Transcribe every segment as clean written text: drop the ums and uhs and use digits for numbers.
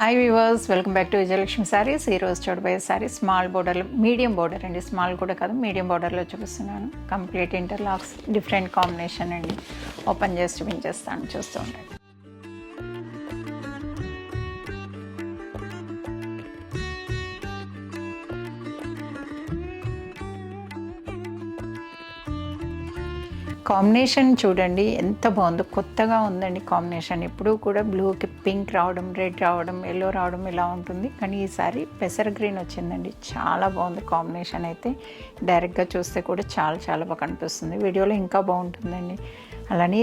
Hi viewers, welcome back to Vijayalakshmi saris. ఈరోజు చూడబోయే sorry small border, medium border అండి. Small కూడా కాదు, మీడియం బోర్డర్లో చూపిస్తున్నాను. కంప్లీట్ ఇంటర్లాక్స్, డిఫరెంట్ కాంబినేషన్ అండి. ఓపెన్ చేసి చూపించేస్తాను, చూస్తూ ఉండండి. కాంబినేషన్ చూడండి ఎంత బాగుందో, కొత్తగా ఉందండి కాంబినేషన్. ఎప్పుడూ కూడా బ్లూకి పింక్ రావడం, రెడ్ రావడం, ఎల్లో రావడం ఇలా ఉంటుంది. కానీ ఈసారి పెసర్ గ్రీన్ వచ్చిందండి. చాలా బాగుంది కాంబినేషన్. అయితే డైరెక్ట్గా చూస్తే కూడా చాలా చాలా బాగా కనిపిస్తుంది. వీడియోలో ఇంకా బాగుంటుందండి. అలానే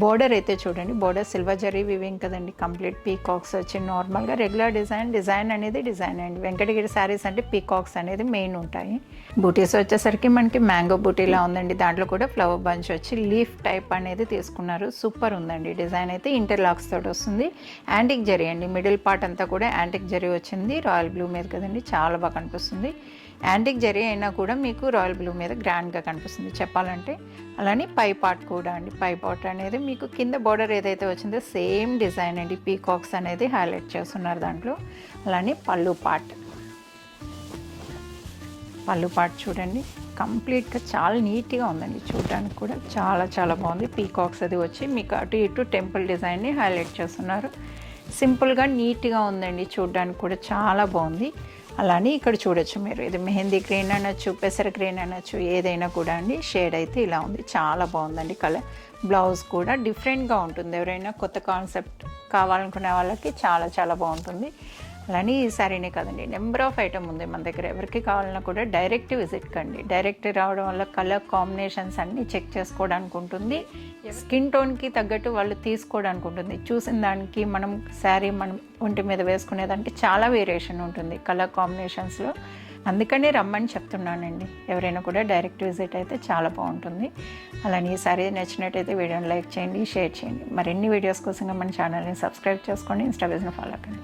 బోర్డర్ అయితే చూడండి, బోర్డర్ సిల్వర్ జరీ వివింగ్ కదండి. కంప్లీట్ పీకాక్స్ వచ్చి నార్మల్గా రెగ్యులర్ డిజైన్ అనేది డిజైన్ అండి. వెంకటగిరి శారీస్ అంటే పీకాక్స్ అనేది మెయిన్ ఉంటాయి. బూటీస్ వచ్చేసరికి మనకి మ్యాంగో బూటీలా ఉందండి. దాంట్లో కూడా ఫ్లవర్ బంచ్ వచ్చి లీఫ్ టైప్ అనేది తీసుకున్నారు. సూపర్ ఉందండి. డిజైన్ అయితే ఇంటర్లాక్స్ తోటి వస్తుంది. యాంటిక్ జరీ అండి. మిడిల్ పార్ట్ అంతా కూడా యాంటిక్ జరీ వచ్చింది. రాయల్ బ్లూ మీద కదండి, చాలా బాగా కనిపిస్తుంది. యాంటిక్ జరీ అయినా కూడా మీకు రాయల్ బ్లూ మీద గ్రాండ్గా కనిపిస్తుంది చెప్పాలంటే. అలానే పై పార్ట్ కూడా అండి. పై పార్ట్ అనేది మీకు కింద బార్డర్ ఏదైతే వచ్చిందో సేమ్ డిజైన్ అండి. పీకాక్స్ అనేది హైలైట్ చేస్తున్నారు దాంట్లో. అలానే పళ్ళు పార్ట్ చూడండి, కంప్లీట్గా చాలా నీట్గా ఉందండి. చూడడానికి కూడా చాలా చాలా బాగుంది. పీకాక్స్ అది వచ్చి మీకు అటు ఇటు టెంపుల్ డిజైన్ని హైలైట్ చేస్తున్నారు. సింపుల్గా నీట్గా ఉందండి. చూడడానికి కూడా చాలా బాగుంది. అలానే ఇక్కడ చూడొచ్చు మీరు, ఇది మెహందీ గ్రీన్ అనొచ్చు, పెసర గ్రీన్ అనొచ్చు, ఏదైనా కూడా అండి. షేడ్ అయితే ఇలా ఉంది, చాలా బాగుందండి కలర్. బ్లౌజ్ కూడా డిఫరెంట్గా ఉంటుంది. ఎవరైనా కొత్త కాన్సెప్ట్ కావాలనుకునే వాళ్ళకి చాలా చాలా బాగుంటుంది. అలానే ఈ సారీనే కదండి, నెంబర్ ఆఫ్ ఐటమ్ ఉంది మన దగ్గర. ఎవరికి కావాలన్నా కూడా డైరెక్ట్ విజిట్ కండి. డైరెక్ట్ రావడం వల్ల కలర్ కాంబినేషన్స్ అన్నీ చెక్ చేసుకోవడానికి ఉంటుంది. స్కిన్ టోన్కి తగ్గట్టు వాళ్ళు తీసుకోవడానికి ఉంటుంది. చూసిన దానికి మనం శారీ మనం ఒంటి మీద వేసుకునేదానికి చాలా వేరియేషన్ ఉంటుంది కలర్ కాంబినేషన్స్లో. అందుకని రమ్మని చెప్తున్నానండి. ఎవరైనా కూడా డైరెక్ట్ విజిట్ అయితే చాలా బాగుంటుంది. అలానే ఈ సారీ నచ్చినట్టయితే వీడియోని లైక్ చేయండి, షేర్ చేయండి. మరిన్ని వీడియోస్ కోసంగా మన ఛానల్ని సబ్స్క్రైబ్ చేసుకోండి, ఇన్స్టా పేజ్ని ఫాలో కండి.